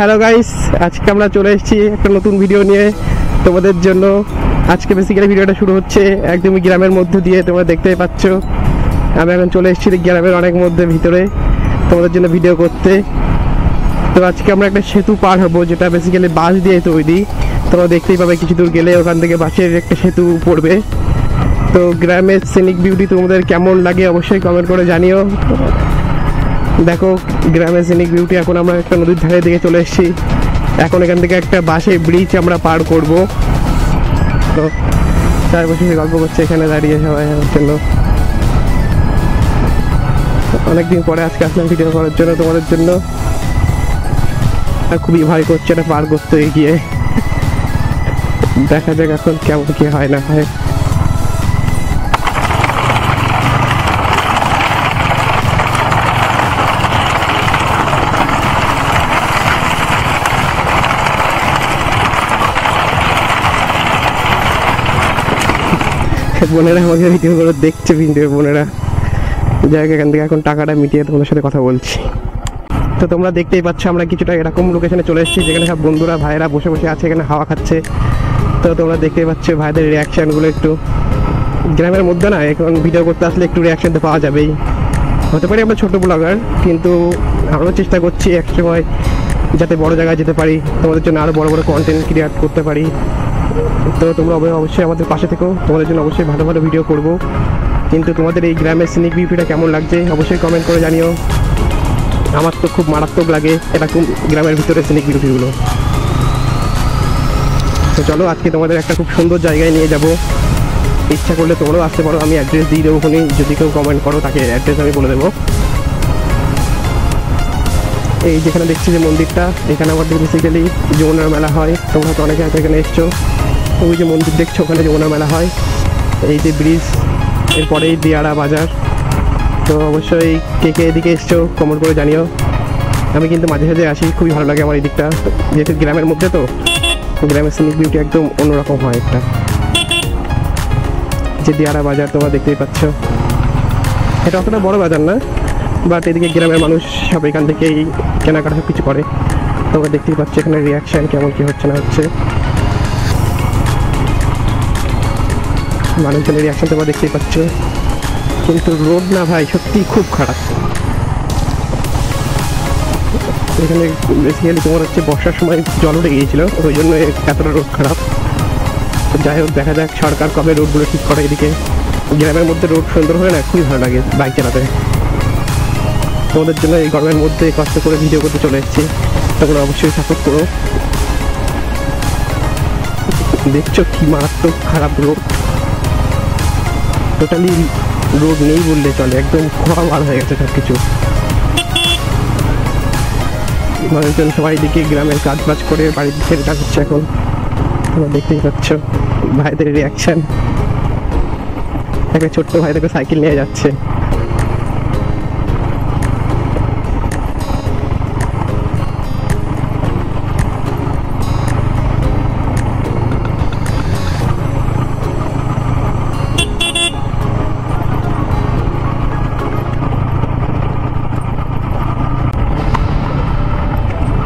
Hello guys, আজকে আমরা চলে এসেছি একটা নতুন ভিডিও নিয়ে তোমাদের জন্য। আজকে বেসিক্যালি ভিডিওটা শুরু হচ্ছে একদমই গ্রামের মধ্যে দিয়ে, তোমরা দেখতেই পাচ্ছ। আমি এখন চলে এসেছি গ্রামের অনেক মধ্যে ভিতরে তোমাদের জন্য ভিডিও করতে। তো আজকে আমরা একটা সেতু পার হবো, যেটা বেসিক্যালি বাঁশ দিয়ে তৈরি। তোমরা দেখতেই পাবে কিছু দূর গেলে ওখান থেকে বাঁশের একটা সেতু পড়বে। তো গ্রামের সিনিক বিউটি তোমাদের কেমন লাগে অবশ্যই কমেন্ট করে জানিও। দেখো গ্রামের সিনিক বিউটি। এখন আমরা একটা নদীর ধারে দিকে চলে এসেছি। এখন এখান থেকে একটা বাঁশের ব্রিজ আমরা পার করব। তো চার বসে গল্প করছে এখানে দাঁড়িয়ে সবাই আমার জন্য। অনেকদিন পরে আজকে আসলাম ভিডিও করার জন্য তোমাদের জন্য। খুবই ভয় করছে এটা পার করতে গিয়ে। দেখা যাক এখন কেমন কি হয় না হয়। বোনেরা আমাকে ভিডিও করে দেখছে, ভিডিও বোনেরা। যাই হোক, এখান থেকে এখন টাকাটা মিটিয়ে তোমাদের সাথে কথা বলছি। তো তোমরা দেখতেই পাচ্ছ আমরা কিছুটা এরকম লোকেশনে চলে এসেছি, যেখানে সব বন্ধুরা ভাইরা বসে বসে আছে, এখানে হাওয়া খাচ্ছে। তো তোমরা দেখতেই পাচ্ছ ভাইদের রিয়াকশানগুলো। একটু গ্রামের মধ্যে না, এখন ভিডিও করতে আসলে একটু রিয়াকশান তো পাওয়া যাবেই। হতে পারি আমরা ছোটো ব্লগার, কিন্তু আমরাও চেষ্টা করছি এক সময় যাতে বড় জায়গায় যেতে পারি, তোমাদের জন্য আরও বড় বড় কন্টেন্ট ক্রিয়েট করতে পারি। তো তোমরা অবশ্যই আমাদের পাশে থেকো, তোমাদের জন্য অবশ্যই ভালো ভালো ভিডিও করব। কিন্তু তোমাদের এই গ্রামের সিনিক বিউটিটা কেমন লাগছে অবশ্যই কমেন্ট করে জানিও। আমার তো খুব মারাত্মক লাগে এরকম গ্রামের ভিতরে সিনিক বিউটিগুলো। তো চলো আজকে তোমাদের একটা খুব সুন্দর জায়গায় নিয়ে যাব। ইচ্ছা করলে তোমরাও আসতে পারো, আমি অ্যাড্রেস দিয়ে দেবো ওখানে। যদি কেউ কমেন্ট করো তাকে অ্যাড্রেস আমি বলে দেবো। এই যেখানে দেখছি যে মন্দিরটা, এখানে আমাদের বেসিক্যালি যমুনার মেলা হয়। তোমরা তো অনেকে হয়তো এখানে এসছো। ওই যে মন্দির দেখছো, ওখানে যমুনার মেলা হয়। এই যে ব্রিজ, এরপরেই দিয়াড়া বাজার। তো অবশ্যই কে কে এদিকে এসছো কমেন্ট করে জানিও। আমি কিন্তু মাঝে সাঝে আসি, খুবই ভালো লাগে আমার এই দিকটা। যেহেতু গ্রামের মধ্যে, তো গ্রামের সিনিক বিউটি একদম অন্যরকম হয় একটা। যে দিয়াড়া বাজার তোমরা দেখতেই পাচ্ছ, এটা অতটা বড় বাজার না, বাট এদিকে গ্রামের মানুষ সব এখান থেকেই কেনাকাটা সব কিছু করে। তোমরা দেখতেই পাচ্ছ এখানে রিয়াকশান কেমন কি হচ্ছে না হচ্ছে। মানুষজনের রিয়াকশান তোমরা দেখতেই পাচ্ছ। কিন্তু রোড না ভাই, সত্যি খুব খারাপ এখানে। বেসিক্যালি তোমার হচ্ছে বর্ষার সময় জল উঠে গিয়েছিল, ওই জন্য এতটা রোড খারাপ। যাই হোক, দেখা যাক সরকার কবে রোডগুলো ঠিক করে। এদিকে গ্রামের মধ্যে রোড সুন্দর হলে না খুবই ভালো লাগে বাইক চালাতে। তোমাদের জন্য এই গরমের মধ্যে কষ্ট করে ভিডিও করতে চলে এসেছি, তোমরা অবশ্যই সাপোর্ট করো। দেখছো কি মারাত্মক খারাপ রোড, টোটালি রোড নেই বললে চলে, একদম খোয়া বার হয়ে গেছে সব কিছু। মানুষজন সবাই দিকে গ্রামের কাজ বাজ করে বাড়ির ছেড়ে কাজ হচ্ছে এখন। তোমরা দেখতেই পাচ্ছ ভাইদের রিয়াকশান। একটা ছোট্ট ভাই দেখো সাইকেল নিয়ে যাচ্ছে।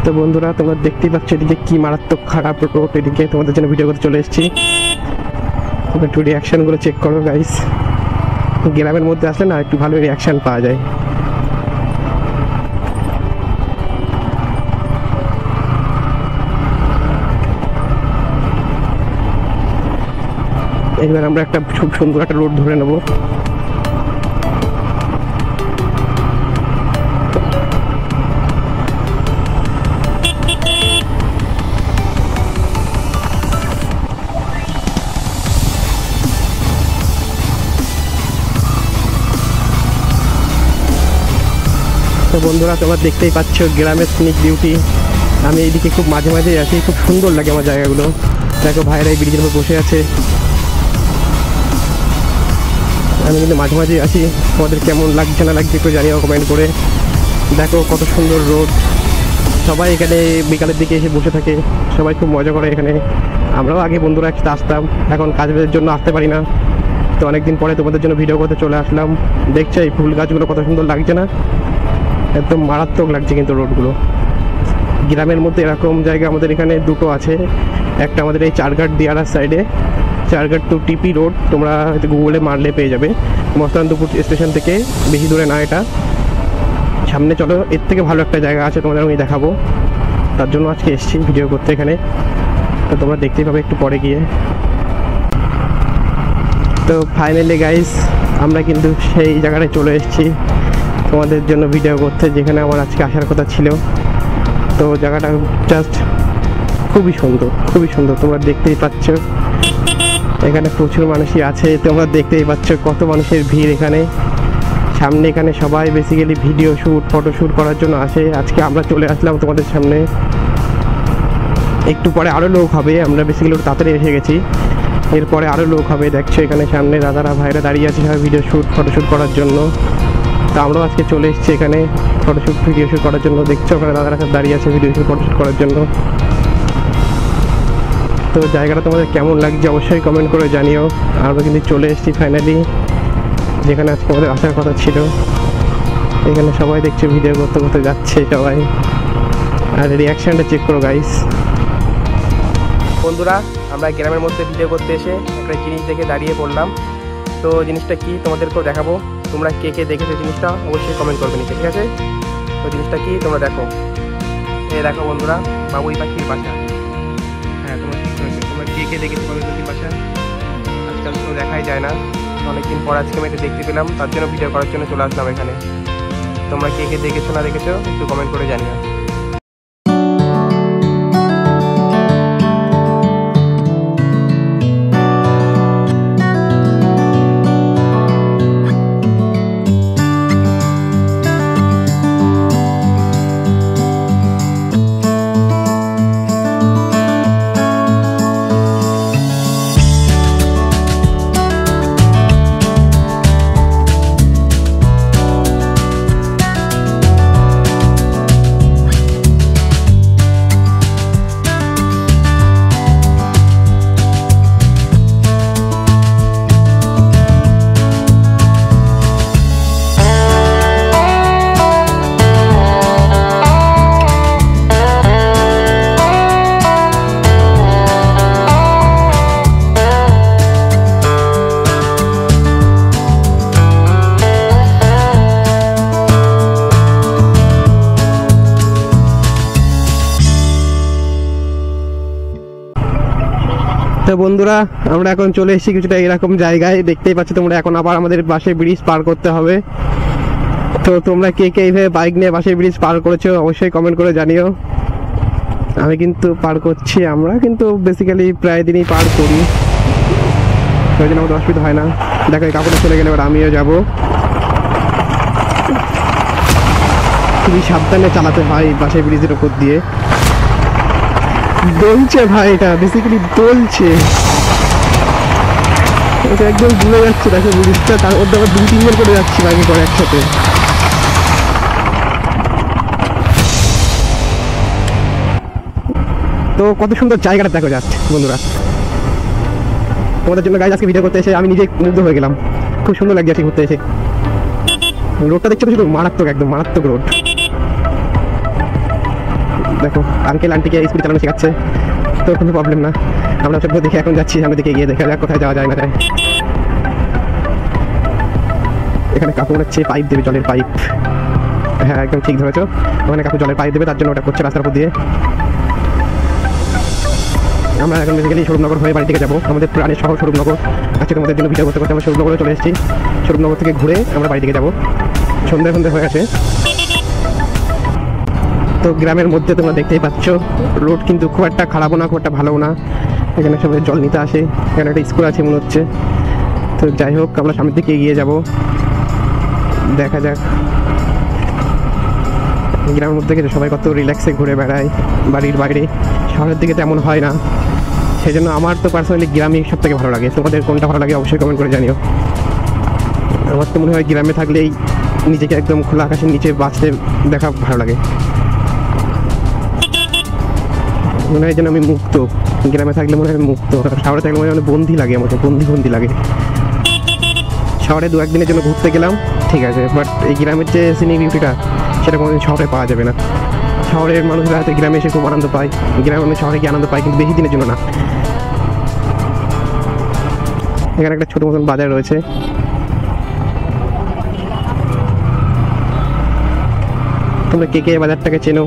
তো বন্ধুরা তোমরা দেখতেই পাচ্ছ এদিকে কি মারাত্মক খারাপ রোড। এদিকে তোমাদের জন্য ভিডিও করতে চলে এসেছি। তোমরা একটু রিয়াকশানগুলো চেক করো গাইস। গ্রামের মধ্যে আসলে না একটু ভালো রিয়াকশান পাওয়া যায়। এবার আমরা একটা খুব সুন্দর একটা রোড ধরে নেবো। তো বন্ধুরা তোমরা দেখতেই পাচ্ছ গ্রামের সিনিক বিউটি। আমি এইদিকে খুব মাঝে মাঝেই আসি, খুব সুন্দর লাগে আমার জায়গাগুলো। দেখো ভাইরা এই ব্রিজের উপর বসে আছে। আমি কিন্তু মাঝে মাঝেই আসি, তোমাদের কেমন লাগছে না লাগছে একটু জানিও কমেন্ট করে। দেখো কত সুন্দর রোড, সবাই এখানে বিকালের দিকে এসে বসে থাকে, সবাই খুব মজা করে এখানে। আমরাও আগে বন্ধুরা একসাথে আসতাম, এখন কাজের জন্য আসতে পারি না। তো অনেকদিন পরে তোমাদের জন্য ভিডিও করতে চলে আসলাম। দেখছো এই ফুল গাছগুলো কত সুন্দর লাগছে না, একদম মারাত্মক লাগছে কিন্তু রোডগুলো। গ্রামের মধ্যে এরকম জায়গা আমাদের এখানে দুটো আছে। একটা আমাদের এই চারঘাট দিয়ারার সাইডে, চারঘাট টু টিপি রোড, তোমরা হয়তো গুগলে মারলে পেয়ে যাবে। মস্তানন্দপুর স্টেশন থেকে বেশি দূরে না এটা, সামনে চলো। এর থেকে ভালো একটা জায়গা আছে, তোমাদের আমি দেখাবো। তার জন্য আজকে এসেছি ভিডিও করতে এখানে, তো তোমরা দেখতেই পাবে একটু পরে গিয়ে। তো ফাইনালি গাইস আমরা কিন্তু সেই জায়গাটায় চলে এসেছি তোমাদের জন্য ভিডিও করতে, যেখানে আমার আজকে আসার কথা ছিল। তো জায়গাটা জাস্ট খুবই সুন্দর, খুবই সুন্দর। তোমরা দেখতেই পাচ্ছ এখানে প্রচুর মানুষই আছে, তোমরা দেখতেই পাচ্ছ কত মানুষের ভিড় এখানে। সামনে এখানে সবাই বেসিক্যালি ভিডিও শ্যুট, ফটোশ্যুট করার জন্য আসে। আজকে আমরা চলে আসলাম তোমাদের সামনে, একটু পরে আরও লোক হবে। আমরা বেসিক্যালি তাড়াতাড়ি এসে গেছি, এরপরে আরও লোক হবে। দেখছো এখানে সামনে দাদারা ভাইরা দাঁড়িয়ে আছে সবাই ভিডিও শ্যুট, ফটোশ্যুট করার জন্য। তো আমরাও আজকে চলে এসেছি এখানে ফটোশ্যুট, ভিডিও শ্যুট করার জন্য। দেখছো ওখানে দাদারা সব দাঁড়িয়ে আছে ভিডিও শ্যুট, ফটোশ্যুট করার জন্য। তো জায়গাটা তোমাদের কেমন লাগছে অবশ্যই কমেন্ট করে জানিও। আমরা কিন্তু চলে এসেছি ফাইনালি যেখানে আজকে আমাদের আসার কথা ছিল। এখানে সবাই দেখছে ভিডিও করতে করতে যাচ্ছে সবাই, আর রিয়াকশানটা চেক করো গাইস। বন্ধুরা, আমরা গ্রামের মধ্যে ভিডিও করতে এসে একটা জিনিস দেখে দাঁড়িয়ে পড়লাম। তো জিনিসটা কি তোমাদেরকেও দেখাবো। তোমরা কে কে দেখেছো জিনিসটা অবশ্যই কমেন্ট করবে নিচে, ঠিক আছে? তো জিনিসটা কি তোমরা দেখো, এই দেখো বন্ধুরা, বাবুই পাখির বাসা। হ্যাঁ, তোমরা ঠিক করেছো। তোমরা কে কে দেখেছো বাবুই পাখির বাসা? আজকাল তো দেখাই যায় না, অনেকদিন পর আজকে আমি এটা দেখতে পেলাম, তার জন্য ভিডিও করার জন্য চলে আসলাম এখানে। তোমরা কে কে দেখেছো না দেখেছো একটু কমেন্ট করে জানিও। তো বন্ধুরা, আমরা এখন চলে এসেছি কিছুটা এরকম জায়গায়, দেখতেই পাচ্ছ তোমরা। এখন আবার আমাদের বাসে ব্রিজ পার করতে হবে। তো তোমরা কে কে এইভাবে বাইক নিয়ে বাসে ব্রিজ পার করেছো অবশ্যই কমেন্ট করে জানিও। আমি কিন্তু পার করছি, আমরা কিন্তু বেসিক্যালি প্রায় দিনই পার করি, ওই জন্য আমাদের অসুবিধা হয় না। দেখো এই কাপড়ে চলে গেলে এবার আমিও যাবো। খুবই সাবধানে চালাতে হয় বাসে ব্রিজের উপর দিয়ে। দোলছে ভাই, এটা বেসিক্যালি দোলছে, এটা একদম ঘুরে যাচ্ছে। দেখো ব্রিজটা, তার মধ্যে আবার 2-3 জন করে যাচ্ছি বাইকে করে একসাথে। তো কত সুন্দর জায়গাটা দেখো জাস্ট বন্ধুরা। তোমাদের জন্য গাইজ আজকে ভিডিও করতে এসে আমি নিজে মুগ্ধ হয়ে গেলাম, খুব সুন্দর লাগছে আজকে ঘুরতে এসে। রোডটা দেখছো তো, শুধু মারাত্মক, একদম মারাত্মক রোড। দেখো আঙ্কেল আন্টিকে স্পিড চালানো শেখাচ্ছে, তো কোনো প্রবলেম না। আমরা সব দেখে এখন যাচ্ছি, সামনে দিকে গিয়ে দেখা যাক কোথায় যাওয়া যায় না যায়। এখানে কাকু হচ্ছে পাইপ দেবে, জলের পাইপ। হ্যাঁ একদম ঠিক ধরেছো, ওখানে কাকু জলের পাইপ দেবে, তার জন্য ওটা করছে রাস্তার উপর দিয়ে। আমরা এখন বেসিক্যালি স্বরূপনগর হয়ে বাড়ি থেকে যাবো। আমাদের প্রাণের শহর স্বরূপনগর। আজকে তোমাদের জন্য ভিডিও করতে করতে আমরা স্বরূপনগরে চলে এসেছি। স্বরূপনগর থেকে ঘুরে আমরা বাড়ি থেকে যাবো। সন্ধ্যা সন্ধ্যা হয়ে আছে। তো গ্রামের মধ্যে তোমরা দেখতেই পাচ্ছ রোড কিন্তু খুব একটা খারাপও না, খুব একটা ভালোও না। এখানে সবাই জল নিতে আসে, এখানে একটা স্কুল আছে মনে হচ্ছে। তো যাই হোক, আমরা সামনের দিকে এগিয়ে যাব, দেখা যাক। গ্রামের মধ্যে গেছে সবাই কত রিল্যাক্সে ঘুরে বেড়ায় বাড়ির বাইরে, শহরের দিকে তেমন হয় না। সেই জন্য আমার তো পার্সোনালি গ্রামই সব থেকে ভালো লাগে। তোমাদের কোনটা ভালো লাগে অবশ্যই কমেন্ট করে জানিও। আমার তো মনে হয় গ্রামে থাকলেই নিজেকে একদম খোলা আকাশের নিচে বাঁচতে দেখা ভালো লাগে, মনে হয় যেন আমি মুক্ত। গ্রামে থাকলে মনে হয় মুক্ত, শহরে থাকলে মনে হয় বন্দি লাগে, আমাকে বন্দি লাগে। শহরে 2-1 দিনের জন্য ঘুরতে গেলাম ঠিক আছে, বাট এই গ্রামের যে সিনিক বিউটিটা সেটা কোনোদিন শহরে পাওয়া যাবে না। শহরের মানুষরা হয়তো গ্রামে এসে খুব আনন্দ পায়, গ্রামের মানুষ শহরে গিয়ে আনন্দ পায়, কিন্তু বেশি দিনের জন্য না। এখানে একটা ছোট মতন বাজার রয়েছে। তোমরা কে কে বাজারটাকে চেনো,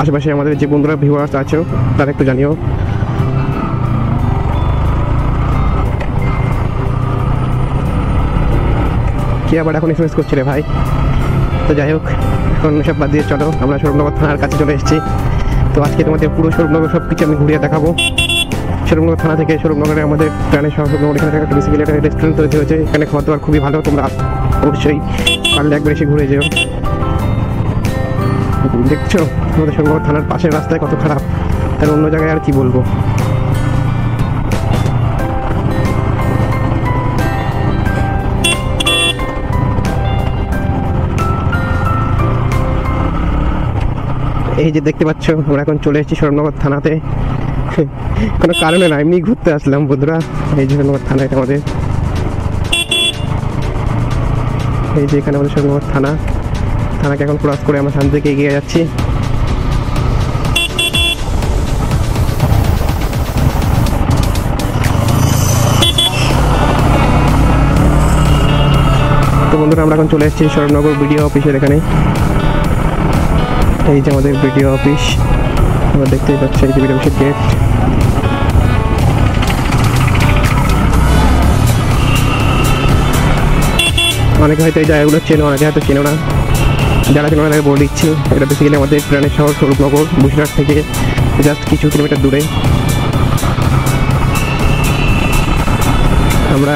আশেপাশে আমাদের যে বন্ধুরা ভিউয়ার্স আছো তারা একটু জানিও। কে আবার এখন এক্সপ্রেস করছে রে ভাই। তো যাই হোক, এখন সব বাদ দিয়ে চলো আমরা স্বরূপনগর থানার কাছে চলে এসেছি। তো আজকে তোমাদের পুরো স্বরূপনগর সব কিছু আমি ঘুরিয়ে দেখাবো। স্বরূপনগর থানা থেকে স্বরূপনগরে আমাদের প্রাণের শহর স্বরূপনগর, এখানে একটা বেসিক্যালি একটা রেস্টুরেন্ট তৈরি হয়েছে। এখানে খাওয়া দাওয়ার খুবই ভালো, তোমরা অবশ্যই পারলে একবার এসে ঘুরে যেও। দেখছো আমাদের স্বরূপনগর থানার পাশের রাস্তায় কত খারাপ, তার অন্য জায়গায় আর কি বলবো। এই যে দেখতে পাচ্ছ আমরা এখন চলে এসেছি স্বরূপনগর থানাতে, কোনো কারণে না, এমনি ঘুরতে আসলাম বন্ধুরা। এই যে স্বরূপনগর থানা, এটা আমাদের, এই যে এখানে আমাদের স্বরূপনগর থানা। থানাকে এখন ক্রস করে আমরা সামনে দিকে এগিয়ে যাচ্ছি। তো বন্ধুরা আমরা এখন চলে এসেছি স্বরূপনগর বিডিও অফিসের এখানে। এই যে আমাদের বিডিও অফিস, আমরা দেখতেই পাচ্ছি এই যে বিডিও অফিসের গেট। অনেকে হয়তো এই জায়গাগুলো চেনো, অনেকে হয়তো চেনো না। যারা চেনো তাদেরকে বলে দিচ্ছি, এটা বেসিক্যালি আমাদের প্রাণের শহর স্বরূপনগর, বসিরহাট থেকে জাস্ট কিছু কিলোমিটার দূরে। আমরা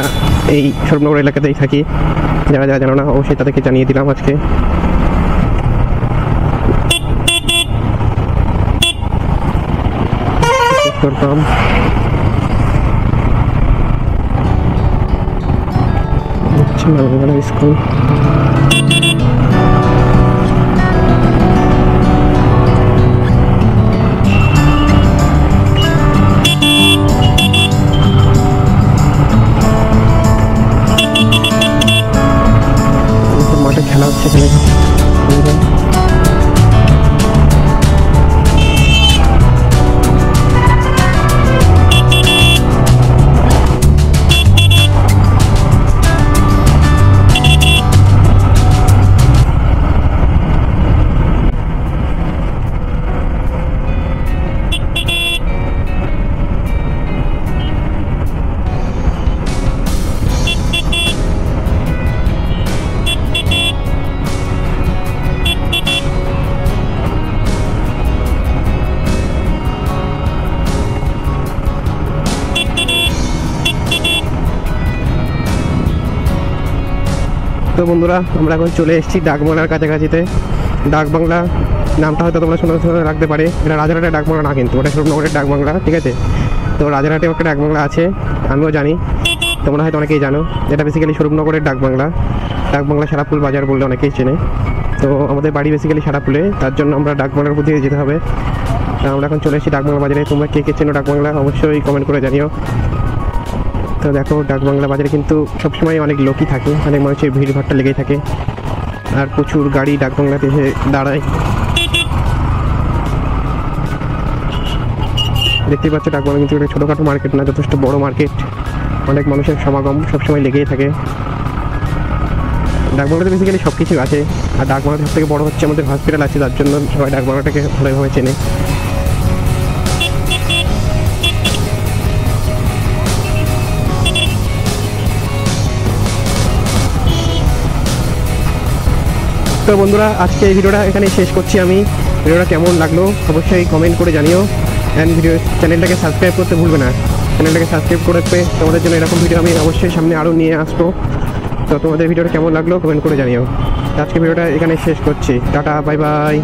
এই স্বরূপনগর এলাকাতেই থাকি। যারা যারা জানো না অবশ্যই তাদেরকে জানিয়ে দিলাম আজকে। করতাম স্কুল। মাঠে খেলা হচ্ছে এখানে। তো বন্ধুরা আমরা এখন চলে এসেছি ডাকবাংলার কাছাকাছিতে। ডাকবাংলা নামটা হয়তো তোমরা শুনে রাখতে পারে, এটা রাজারহাটের ডাকবাংলা না, কিন্তু ওটা স্বরূপনগরের ডাকবাংলা, ঠিক আছে। তো রাজারহাটেও একটা ডাকবাংলা আছে, আমিও জানি, তোমরা হয়তো অনেকেই জানো। এটা বেসিক্যালি স্বরূপনগরের ডাকবাংলা। ডাকবাংলা সারাপুল বাজার বললে অনেকেই চেনে। তো আমাদের বাড়ি বেসিক্যালি সারাপুলে, তার জন্য আমরা ডাকবাংলার প্রতি যেতে হবে। আমরা এখন চলে এসেছি ডাকবাংলা বাজারে। তোমরা কে কে চেনো ডাকবাংলা অবশ্যই কমেন্ট করে জানিও। তো দেখো ডাকবাংলা বাজারে কিন্তু সবসময় অনেক লোকই থাকে, অনেক মানুষের ভিড় ভাট্টা লেগেই থাকে, আর প্রচুর গাড়ি ডাকবাংলাতে এসে দাঁড়ায়। দেখতেই পাচ্ছ ডাকবাংলা কিন্তু একটা ছোটোখাটো মার্কেট না, যথেষ্ট বড় মার্কেট, অনেক মানুষের সমাগম সবসময় লেগেই থাকে। ডাকবাংলাতে বেসিক্যালি সব কিছু আছে, আর ডাকবাংলাতে সব থেকে বড় হচ্ছে আমাদের হসপিটাল আছে, তার জন্য সবাই ডাকবাংলাটাকে ভালোভাবে চেনে। তো বন্ধুরা আজকে এই ভিডিওটা এখানে শেষ করছি আমি। ভিডিওটা কেমন লাগলো অবশ্যই কমেন্ট করে জানিও, অ্যান্ড চ্যানেলটাকে সাবস্ক্রাইব করতে ভুলবে না। চ্যানেলটাকে সাবস্ক্রাইব করে রাখবে, তোমাদের জন্য এরকম ভিডিও আমি অবশ্যই সামনে আরও নিয়ে আসবো। তো তোমাদের ভিডিওটা কেমন লাগলো কমেন্ট করে জানিও। আজকে ভিডিওটা এখানে শেষ করছি, টাটা বাই বাই।